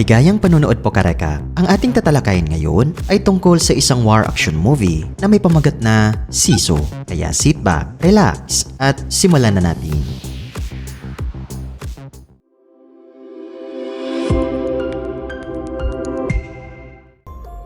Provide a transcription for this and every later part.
Maligayang panunood po kareka. Ang ating tatalakayin ngayon ay tungkol sa isang war action movie na may pamagat na Siso. Kaya sit back, relax, at simulan na natin.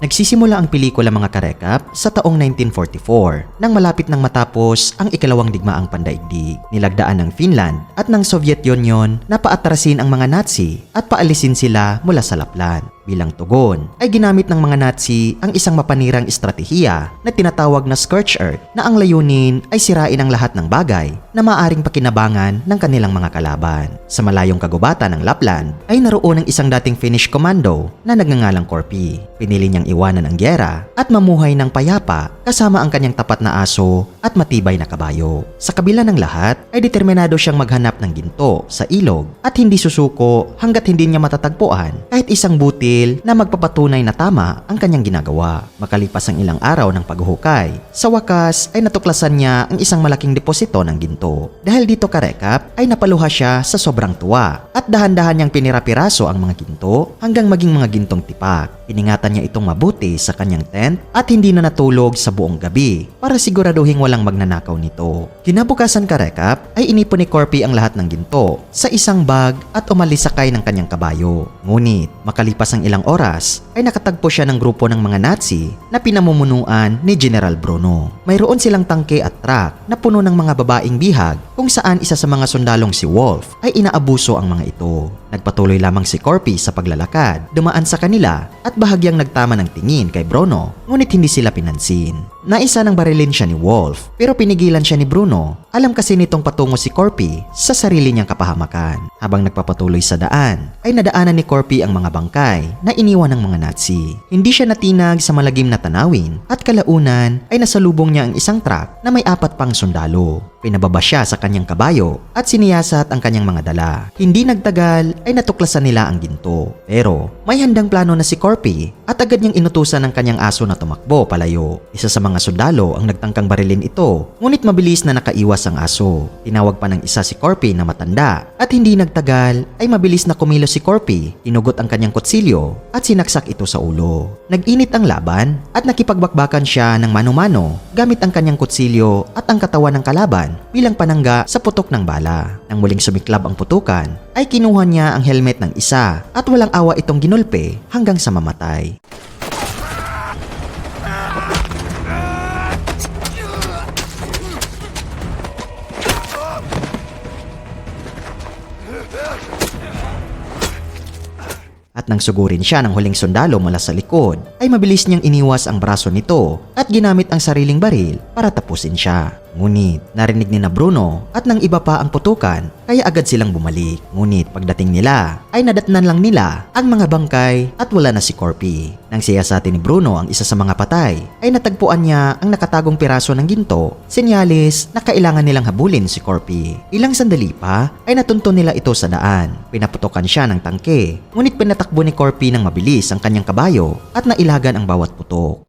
Nagsisimula ang pelikula mga karekap sa taong 1944 nang malapit nang matapos ang ikalawang digmaang pandaigdig. Nilagdaan ng Finland at ng Soviet Union na paatrasin ang mga Nazi at paalisin sila mula sa Lapland. Bilang tugon ay ginamit ng mga Nazi ang isang mapanirang estratehiya na tinatawag na Scorched Earth na ang layunin ay sirain ang lahat ng bagay na maaring pakinabangan ng kanilang mga kalaban. Sa malayong kagubatan ng Lapland ay naroon ang isang dating Finnish commando na nagngangalang Korpi. Pinili niyang iwanan ang gyera at mamuhay ng payapa kasama ang kanyang tapat na aso at matibay na kabayo. Sa kabila ng lahat ay determinado siyang maghanap ng ginto sa ilog at hindi susuko hanggat hindi niya matatagpuan kahit isang butil na magpapatunay na tama ang kanyang ginagawa. Makalipas ang ilang araw ng paghuhukay, sa wakas ay natuklasan niya ang isang malaking deposito ng ginto. Dahil dito karekap ay napaluha siya sa sobrang tuwa at dahan-dahan niyang pinirapiraso ang mga ginto hanggang maging mga gintong tipak. Iningatan niya itong mabuti sa kanyang tent at hindi na natulog sa buong gabi para siguraduhin walang magnanakaw nito. Kinabukasan karekap ay inipon ni Korpi ang lahat ng ginto sa isang bag at umalis sakay ng kanyang kabayo. Ngunit makalipas ang ilang oras ay nakatagpo siya ng grupo ng mga Nazi na pinamumunuan ni General Bruno. Mayroon silang tangke at truck na puno ng mga babaeng bihag kung saan isa sa mga sundalong si Wolf ay inaabuso ang mga ito. Nagpatuloy lamang si Korpi sa paglalakad, dumaan sa kanila at bahagyang nagtama ng tingin kay Bruno, ngunit hindi sila pinansin. Naisa ng barilin siya ni Wolf pero pinigilan siya ni Bruno. Alam kasi nitong patungo si Korpi sa sarili niyang kapahamakan. Habang nagpapatuloy sa daan ay nadaanan ni Korpi ang mga bangkay na iniwan ng mga Nazi. Hindi siya natinag sa malagim na tanawin at kalaunan ay nasalubong niya ang isang truck na may 4 pang sundalo. Pinababa siya sa kanyang kabayo at siniyasat ang kanyang mga dala. Hindi nagtagal ay natuklasan nila ang ginto. Pero may handang plano na si Korpi at agad niyang inutusan ng kanyang aso na tumakbo palayo. Isa sa mga sundalo ang nagtangkang barilin ito, ngunit mabilis na nakaiwas ang aso. Tinawag pa ng isa si Korpi na matanda at hindi nagtagal ay mabilis na kumilos si Korpi, tinugot ang kanyang kutsilyo at sinaksak ito sa ulo. Nag-init ang laban at nakipagbakbakan siya ng mano-mano gamit ang kanyang kutsilyo at ang katawan ng kalaban bilang panangga sa putok ng bala. Nang muling sumiklab ang putukan, ay kinuha niya ang helmet ng isa at walang awa itong ginulpe hanggang sa mamatay. At nang sugurin siya ng huling sundalo mula sa likod, ay mabilis niyang iniwas ang braso nito at ginamit ang sariling baril para tapusin siya. Ngunit narinig ni na Bruno at ng iba pa ang putukan kaya agad silang bumalik. Ngunit pagdating nila ay nadatnan lang nila ang mga bangkay at wala na si Korpi. Nang siyasatin ni Bruno ang isa sa mga patay ay natagpuan niya ang nakatagong piraso ng ginto, senyalis na kailangan nilang habulin si Korpi. Ilang sandali pa ay natuntun nila ito sa daan. Pinaputokan siya ng tangke, ngunit pinatakbo ni Korpi ng mabilis ang kanyang kabayo at nailagan ang bawat putok.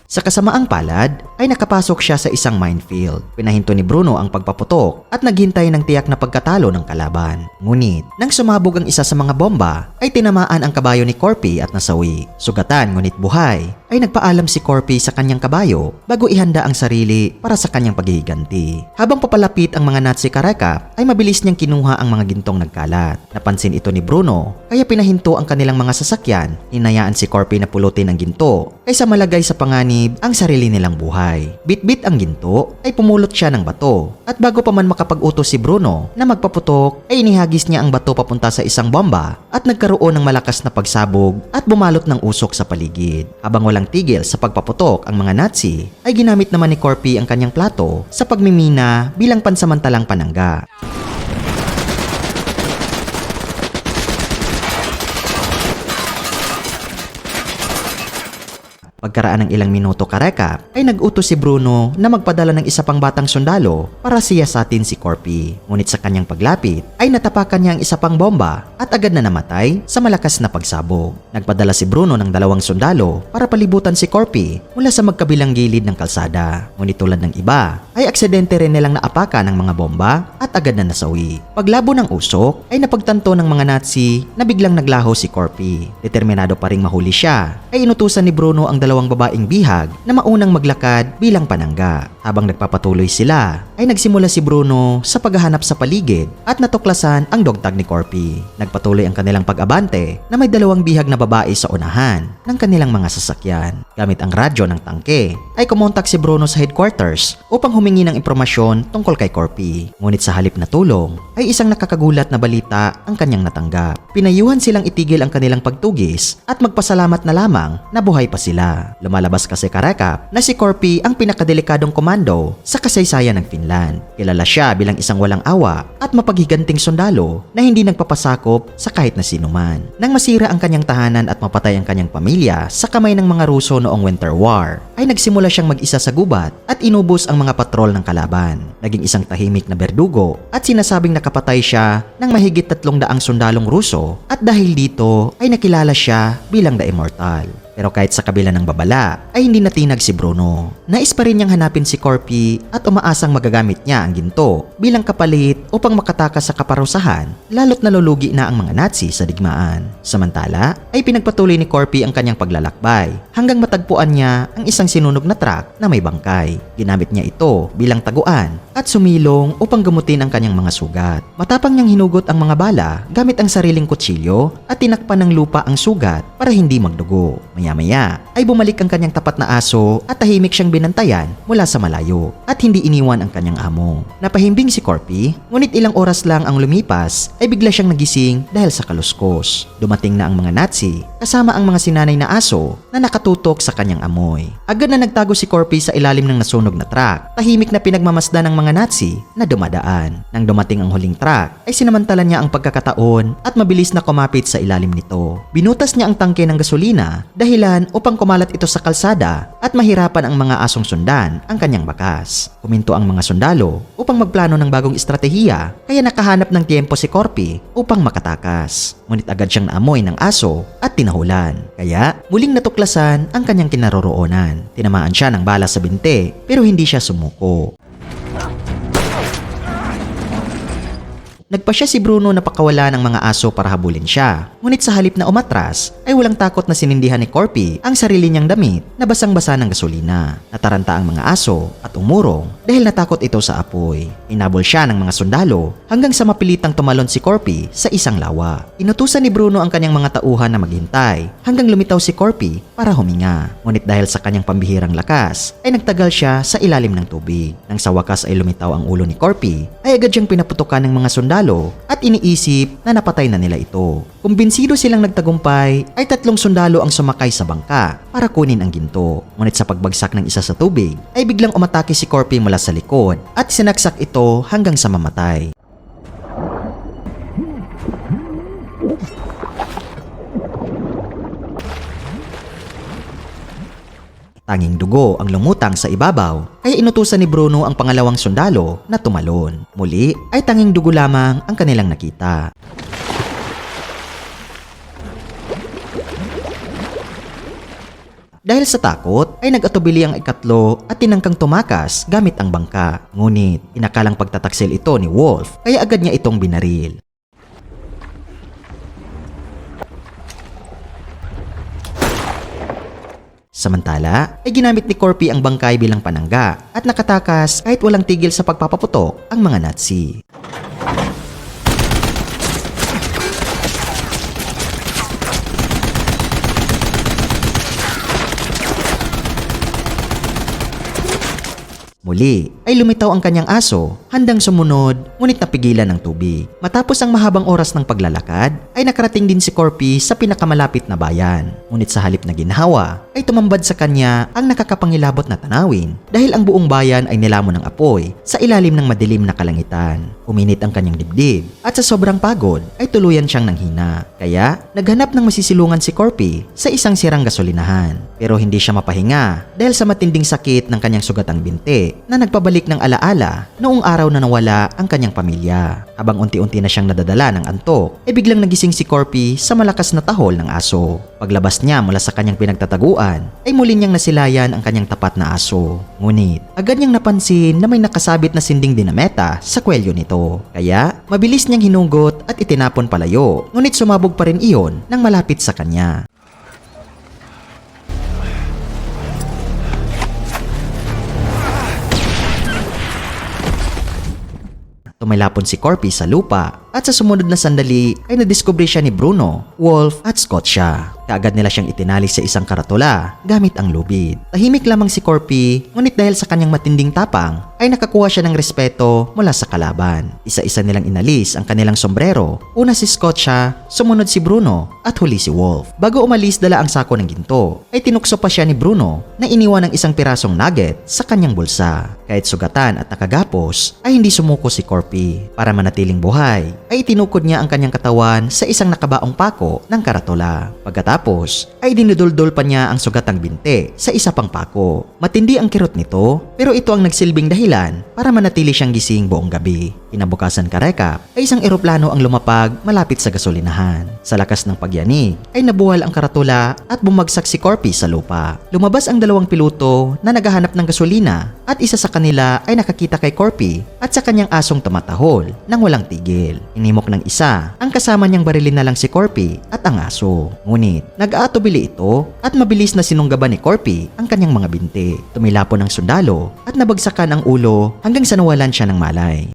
Sa kasamaang palad ay nakapasok siya sa isang minefield. Pinahinto ni Bruno ang pagpaputok at naghintay ng tiyak na pagkatalo ng kalaban. Ngunit nang sumabog ang isa sa mga bomba ay tinamaan ang kabayo ni Korpi at nasawi. Sugatan ngunit buhay ay nagpaalam si Korpi sa kanyang kabayo bago ihanda ang sarili para sa kanyang paghihiganti. Habang papalapit ang mga Nazi karekap ay mabilis niyang kinuha ang mga gintong nagkalat. Napansin ito ni Bruno kaya pinahinto ang kanilang mga sasakyan. Hinayaan si Korpi na pulutin ang ginto kaysa malagay sa panganib ang sarili nilang buhay. Bit-bit ang ginto ay pumulot siya ng bato at bago pa man makapag-utos si Bruno na magpaputok ay inihagis niya ang bato papunta sa isang bomba at nagkaroon ng malakas na pagsabog at bumalot ng usok sa paligid. Habang walang tigil sa pagpaputok ang mga Nazi ay ginamit naman ni Korpi ang kanyang plato sa pagmimina bilang pansamantalang panangga. Pagkaraan ng ilang minuto karekap, ay nag-utos si Bruno na magpadala ng isa pang batang sundalo para siyasatin si Korpi. Ngunit sa kanyang paglapit, ay natapakan niya ang isa pang bomba at agad na namatay sa malakas na pagsabog. Nagpadala si Bruno ng 2 sundalo para palibutan si Corpy mula sa magkabilang gilid ng kalsada. Ngunit tulad ng iba, ay aksidente rin nilang naapaka ng mga bomba at agad na nasawi. Paglabo ng usok ay napagtanto ng mga Nazi na biglang naglaho si Corpy. Determinado pa ring mahuli siya, ay inutusan ni Bruno ang 2 babaeng bihag na maunang maglakad bilang panangga. Habang nagpapatuloy sila, ay nagsimula si Bruno sa paghahanap sa paligid at natuklasan ang dogtag ni Corpy. Nagpatuloy ang kanilang pag-abante na may 2 bihag na babae sa unahan ng kanilang mga sasakyan. Gamit ang radyo ng tangke, ay kumontak si Bruno sa headquarters upang humingi ng impormasyon tungkol kay Corpy. Ngunit sa halip na tulong, ay isang nakakagulat na balita ang kanyang natanggap. Pinayuhan silang itigil ang kanilang pagtugis at magpasalamat na lamang na buhay pa sila. Lumalabas kasi karekap na si Corpy ang pinakadelikadong komando sa kasaysayan ng Finland. Kilala siya bilang isang walang awa at mapaghiganting sundalo na hindi nagpapasakop sa kahit na sino man. Nang masira ang kanyang tahanan at mapatay ang kanyang pamilya sa kamay ng mga Ruso noong Winter War, ay nagsimula siyang mag-isa sa gubat at inubos ang mga patrol ng kalaban. Naging isang tahimik na berdugo at sinasabing nakapatay siya ng mahigit 300 sundalong Ruso at dahil dito ay nakilala siya bilang The Immortal. Pero kahit sa kabila ng babala, ay hindi natinag si Bruno. Nais pa rin niyang hanapin si Corpy at umaasang magagamit niya ang ginto bilang kapalit upang makatakas sa kaparusahan, lalo't nalulugi na ang mga Nazi sa digmaan. Samantala, ay pinagpatuloy ni Corpy ang kanyang paglalakbay hanggang matagpuan niya ang isang sinunog na truck na may bangkay. Ginamit niya ito bilang taguan at sumilong upang gamutin ang kanyang mga sugat. Matapang niyang hinugot ang mga bala gamit ang sariling kutsilyo at tinakpan ng lupa ang sugat para hindi magdugo. Maya-maya ay bumalik ang kanyang tapat na aso at tahimik siyang binantayan mula sa malayo at hindi iniwan ang kanyang amo. Napahimbing si Corpy, ngunit ilang oras lang ang lumipas ay bigla siyang nagising dahil sa kaluskos. Dumating na ang mga Nazi kasama ang mga sinanay na aso na nakatutok sa kanyang amoy. Agad na nagtago si Corpy sa ilalim ng nasunog na truck. Tahimik na pinagmamasdan ng mga Nazi na dumadaan. Nang dumating ang huling truck ay sinamantalan niya ang pagkakataon at mabilis na kumapit sa ilalim nito. Binutas niya ang tangke ng gasolina dahilan upang kumalat ito sa kalsada at mahirapan ang mga asong sundan ang kanyang bakas. Kuminto ang mga sundalo upang magplano ng bagong estratehiya, kaya nakahanap ng tiempo si Corpy upang makatakas. Ngunit agad siyang naamoy ng aso at tinahulan, kaya muling natuklasan ang kanyang kinaroroonan. Tinamaan siya ng bala sa binte pero hindi siya sumuko. Nagpasya si Bruno na pakawala ng mga aso para habulin siya. Ngunit sa halip na umatras, ay walang takot na sinindihan ni Corpy ang sarili niyang damit na basang-basa ng gasolina. Nataranta ang mga aso at umurong dahil natakot ito sa apoy. Inabol siya ng mga sundalo hanggang sa mapilitang tumalon si Corpy sa isang lawa. Inutusan ni Bruno ang kanyang mga tauhan na maghintay hanggang lumitaw si Corpy para huminga. Ngunit dahil sa kanyang pambihirang lakas, ay nagtagal siya sa ilalim ng tubig. Nang sa wakas ay lumitaw ang ulo ni Corpy, ay agad siyang pinaputukan ng mga sundalo at iniisip na napatay na nila ito. Kumbinsido silang nagtagumpay ay 3 sundalo ang sumakay sa bangka para kunin ang ginto. Ngunit sa pagbagsak ng isa sa tubig ay biglang umatake si Corpy mula sa likod at sinaksak ito hanggang sa mamatay. Tanging dugo ang lumutang sa ibabaw, kaya inutusan ni Bruno ang pangalawang sundalo na tumalon. Muli ay tanging dugo lamang ang kanilang nakita. Dahil sa takot ay nag-atubili ang ikatlo at tinangkang tumakas gamit ang bangka. Ngunit inakalang pagtataksil ito ni Wolf kaya agad niya itong binaril. Samantala, ay ginamit ni Corpy ang bangkay bilang panangga at nakatakas kahit walang tigil sa pagpapaputok ang mga Nazi. Muli ay lumitaw ang kanyang aso, handang sumunod ngunit napigilan ng tubig. Matapos ang mahabang oras ng paglalakad, ay nakarating din si Corpy sa pinakamalapit na bayan. Ngunit sa halip na ginhawa, ay tumambad sa kanya ang nakakapangilabot na tanawin dahil ang buong bayan ay nilamon ng apoy sa ilalim ng madilim na kalangitan. Uminit ang kanyang dibdib at sa sobrang pagod ay tuluyan siyang nanghina. Kaya naghanap ng masisilungan si Corpy sa isang sirang gasolinahan. Pero hindi siya mapahinga dahil sa matinding sakit ng kanyang sugatang binti na nagpabalik bumalik ng alaala noong araw na nawala ang kanyang pamilya. Habang unti-unti na siyang nadadala ng antok, ay biglang nagising si Corpy sa malakas na tahol ng aso. Paglabas niya mula sa kanyang pinagtataguan, ay muli niyang nasilayan ang kanyang tapat na aso. Ngunit, agad niyang napansin na may nakasabit na sinding dinameta sa kwelyo nito. Kaya, mabilis niyang hinugot at itinapon palayo. Ngunit sumabog pa rin iyon nang malapit sa kanya. Tumailapon si Corpy sa lupa at sa sumunod na sandali ay nadiskubre siya ni Bruno, Wolf at Scotia. Kaagad nila siyang itinali sa isang karatula gamit ang lubid. Tahimik lamang si Corpy, ngunit dahil sa kanyang matinding tapang ay nakakuha siya ng respeto mula sa kalaban. Isa-isa nilang inalis ang kanilang sombrero. Una si Scotia, sumunod si Bruno at huli si Wolf. Bago umalis dala ang sako ng ginto, ay tinukso pa siya ni Bruno na iniwan ng isang pirasong nugget sa kanyang bulsa. Kahit sugatan at nakagapos, ay hindi sumuko si Corpy. Para manatiling buhay, ay itinukod niya ang kanyang katawan sa isang nakabaong pako ng karatula. Pagkatapos, ay dinuduldol pa niya ang sugatang binte sa isa pang pako. Matindi ang kirot nito, pero ito ang nagsilbing dahilan para manatili siyang gising buong gabi. Kinabukasan karekap, ay isang eroplano ang lumapag malapit sa gasolinahan. Sa lakas ng pagyanig, ay nabuwal ang karatula at bumagsak si Corpy sa lupa. Lumabas ang dalawang piloto na naghahanap ng gasolina at isa sa kanila ay nakakita kay Corpy at sa kanyang asong tumatahol nang walang tigil. Inimok ng isa, ang kasama niyang barilin na lang si Corpy at ang aso. Ngunit, nag-aatubili ito at mabilis na sinunggaban ni Corpy ang kanyang mga binti. Tumilapon ang sundalo at nabagsakan ang ulo hanggang sa nawalan siya ng malay.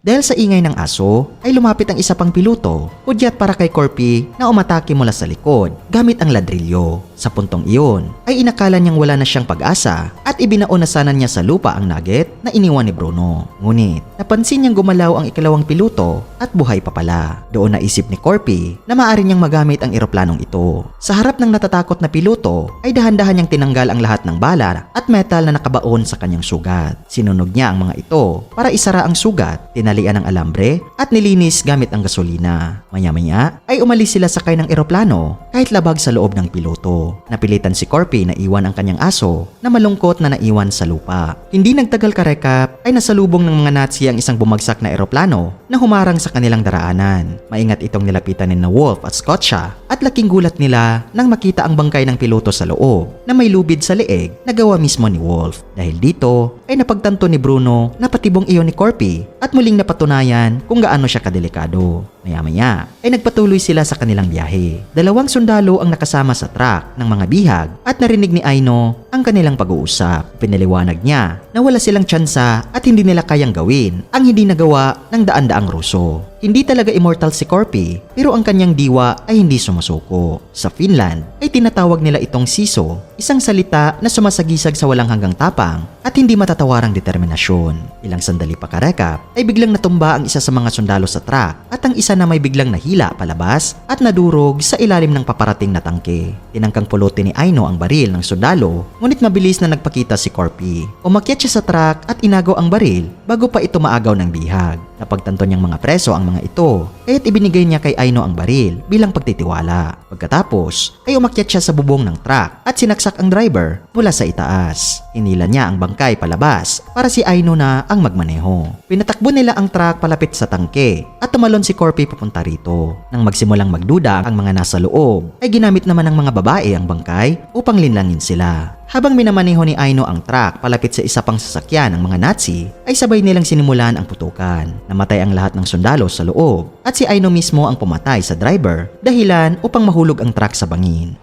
Dahil sa ingay ng aso, ay lumapit ang isa pang piloto, hudyat para kay Corpy na umatake mula sa likod gamit ang ladrilyo. Sa puntong iyon, ay inakala niyang wala na siyang pag-asa at ibinaon na sana niya sa lupa ang nugget na iniwan ni Bruno. Ngunit, napansin niyang gumalaw ang ikalawang piloto at buhay pa pala. Doon naisip ni Corpy na maaari niyang magamit ang eroplanong ito. Sa harap ng natatakot na piloto, ay dahan-dahan niyang tinanggal ang lahat ng bala at metal na nakabaon sa kanyang sugat. Sinunog niya ang mga ito para isara ang sugat, tinalian ng alambre at nilinis gamit ang gasolina. Maya-maya ay umalis sila sakay ng eroplano kahit labag sa loob ng piloto. Napilitan si Corpy na iwan ang kanyang aso na malungkot na naiwan sa lupa. Hindi nagtagal karekap ay nasalubong ng mga Nazi ang isang bumagsak na eroplano na humarang sa kanilang daraanan. Maingat itong nilapitan ni Wolf at Scotia at laking gulat nila nang makita ang bangkay ng piloto sa loob na may lubid sa leeg na gawa mismo ni Wolf. Dahil dito ay napagtanto ni Bruno na patibong iyon ni Corpy at muling napatunayan kung gaano siya kadelikado. Maya-maya ay nagpatuloy sila sa kanilang biyahe. Dalawang sundalo ang nakasama sa truck ng mga bihag at narinig ni Aino ang kanilang pag-uusap. Pinaliwanag niya na wala silang tsansa at hindi nila kayang gawin ang hindi nagawa ng daan-daang Ruso. Hindi talaga immortal si Corpy, pero ang kanyang diwa ay hindi sumusuko. Sa Finland ay tinatawag nila itong siso, isang salita na sumasagisag sa walang hanggang tapang at hindi matatawarang determinasyon. Ilang sandali pa karekap ay biglang natumba ang isa sa mga sundalo sa truck at ang isa na may biglang nahila palabas at nadurog sa ilalim ng paparating na tangke. Tinangkang pulutin ni Aino ang baril ng sundalo, ngunit mabilis na nagpakita si Corpy. Umakyat siya sa truck at inagaw ang baril bago pa ito maagaw ng bihag. Napagtanto niyang mga preso ang mga ito, kaya't ibinigay niya kay Aino ang baril bilang pagtitiwala. Pagkatapos, ay umakyat siya sa bubong ng truck at sinaksak ang driver mula sa itaas. Hinila niya ang bangkay palabas para si Aino na ang magmaneho. Pinatakbo nila ang truck palapit sa tangke at tumalon si Corpy papunta rito. Nang magsimulang magduda ang mga nasa loob, ay ginamit naman ng mga babae ang bangkay upang linlangin sila. Habang minamaneho ni Aino ang truck palapit sa isa pang sasakyan ng mga Nazi, ay sabay nilang sinimulan ang putukan. Namatay ang lahat ng sundalo sa loob at si Aino mismo ang pumatay sa driver dahilan upang mahulog ang truck sa bangin.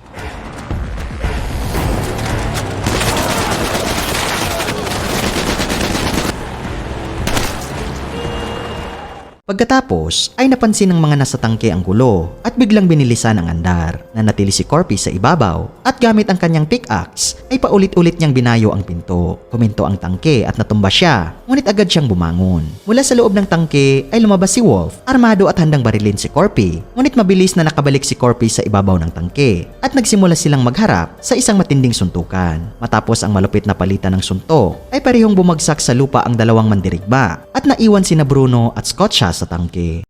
Pagkatapos ay napansin ng mga nasa tangke ang gulo at biglang binilisan ang andar. Nanatili si Corpy sa ibabaw at gamit ang kanyang pickaxe ay paulit-ulit niyang binayo ang pinto. Kuminto ang tangke at natumba siya, ngunit agad siyang bumangon. Mula sa loob ng tangke ay lumabas si Wolf, armado at handang barilin si Corpy, ngunit mabilis na nakabalik si Corpy sa ibabaw ng tangke at nagsimula silang magharap sa isang matinding suntukan. Matapos ang malupit na palitan ng suntok ay parehong bumagsak sa lupa ang dalawang mandirigma at naiwan sina Bruno at Scotia sa tangke.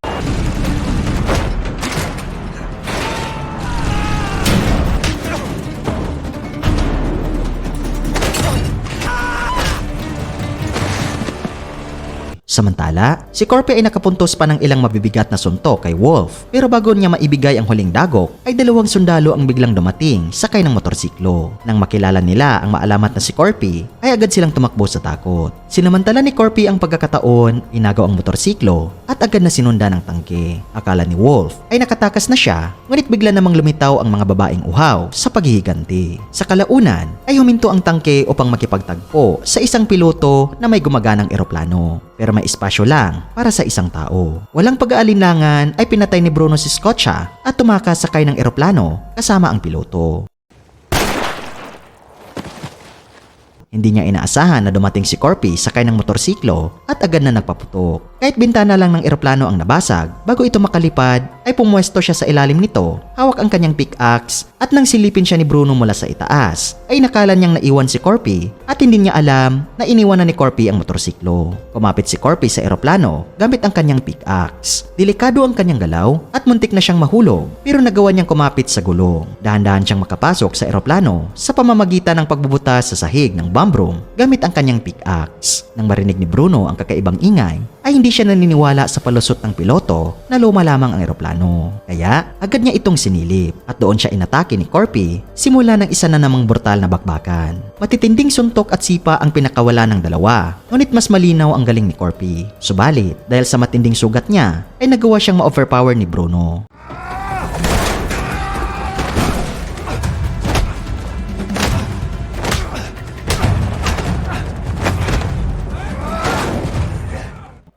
Samantala, si Corpy ay nakapuntos pa ng ilang mabibigat na suntok kay Wolf. Pero bago niya maibigay ang huling dagok, ay dalawang sundalo ang biglang dumating sakay ng motorsiklo. Nang makilala nila ang maalamat na si Corpy, ay agad silang tumakbo sa takot. Sinamantala ni Corpy ang pagkakataon, inagaw ang motorsiklo at agad na sinunda ng tangke. Akala ni Wolf ay nakatakas na siya, ngunit bigla namang lumitaw ang mga babaeng uhaw sa paghihiganti. Sa kalaunan ay huminto ang tangke upang makipagtagpo sa isang piloto na may gumaganang eroplano. Pero may espasyo lang para sa isang tao. Walang pag-aalinlangan ay pinatay ni Bruno si Scotia at tumakas sakay ng eroplano kasama ang piloto. Hindi niya inaasahan na dumating si Corpy sakay ng motorsiklo at agad na nagpaputok. Kahit bintana lang ng eroplano ang nabasag, bago ito makalipad ay pumwesto siya sa ilalim nito, hawak ang kanyang pickaxe at nang silipin siya ni Bruno mula sa itaas, ay nakala niyang naiwan si Corpy at hindi niya alam na iniwan na ni Corpy ang motorsiklo. Kumapit si Corpy sa eroplano gamit ang kanyang pickaxe. Delikado ang kanyang galaw at muntik na siyang mahulog, pero nagawa niyang kumapit sa gulong. Dahan-dahan siyang makapasok sa eroplano sa pamamagitan ng pagbubutas sa sahig ng bomb room gamit ang kanyang pickaxe. Nang marinig ni Bruno ang kakaibang ingay, ay hindi siya naniniwala sa palusot ng piloto na luma lamang ang eroplano. Kaya agad niya itong sinilip at doon siya inatake ni Corpy simula ng isa na namang brutal na bakbakan. Matitinding suntok at sipa ang pinakawala ng dalawa, ngunit mas malinaw ang galing ni Corpy. Subalit, dahil sa matinding sugat niya, ay nagawa siyang ma-overpower ni Bruno.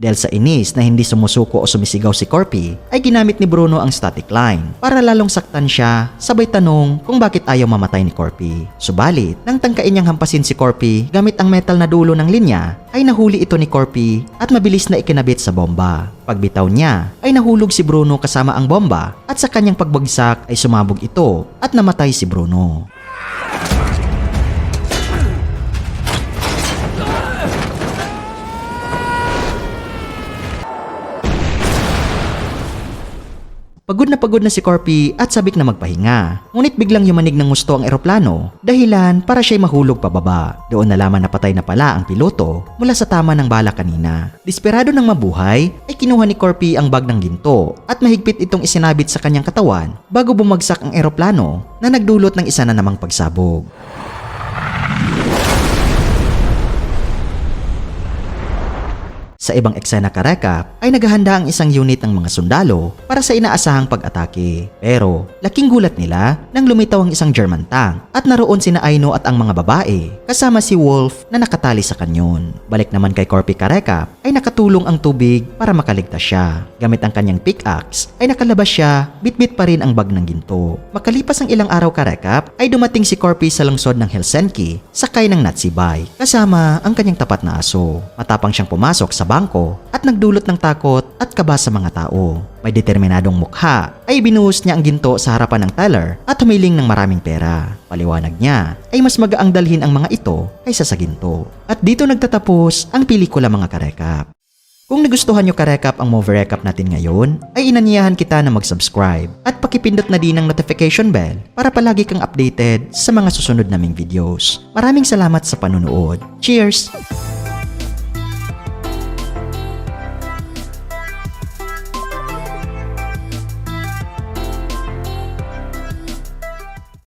Dahil sa inis na hindi sumusuko o sumisigaw si Corpy, ay ginamit ni Bruno ang static line para lalong saktan siya, sabay tanong kung bakit ayaw mamatay ni Corpy. Subalit, nang tangkain niyang hampasin si Corpy gamit ang metal na dulo ng linya, ay nahuli ito ni Corpy at mabilis na ikinabit sa bomba. Pagbitaw niya, ay nahulog si Bruno kasama ang bomba at sa kanyang pagbagsak ay sumabog ito at namatay si Bruno. Pagod na si Corpy at sabik na magpahinga. Ngunit biglang yumanig ng gusto ang eroplano, dahilan para siya'y mahulog pababa. Doon nalaman na patay na pala ang piloto mula sa tama ng bala kanina. Desperado ng mabuhay, ay kinuha ni Corpy ang bag ng ginto at mahigpit itong isinabit sa kanyang katawan bago bumagsak ang eroplano na nagdulot ng isa na namang pagsabog. Sa ibang eksena karekap ay naghahanda ang isang unit ng mga sundalo para sa inaasahang pag-atake. Pero laking gulat nila nang lumitaw ang isang German tank at naroon sina Aino at ang mga babae kasama si Wolf na nakatali sa kanyon. Balik naman kay Corpy karekap ay nakatulong ang tubig para makaligtas siya. Gamit ang kanyang pickaxe ay nakalabas siya, bitbit pa rin ang bag ng ginto. Makalipas ang ilang araw karekap ay dumating si Corpy sa lungsod ng Helsinki sakay ng Nazi bike kasama ang kanyang tapat na aso. Matapang siyang pumasok sa bangko at nagdulot ng takot at kaba sa mga tao. May determinadong mukha ay binuhos niya ang ginto sa harapan ng teller at humiling ng maraming pera. Paliwanag niya ay mas magaang dalhin ang mga ito kaysa sa ginto. At dito nagtatapos ang pelikula mga karekap. Kung nagustuhan nyo karekap ang movie recap natin ngayon, ay inanyayahan kita na mag-subscribe at pakipindot na din ang notification bell para palagi kang updated sa mga susunod naming videos. Maraming salamat sa panunood. Cheers!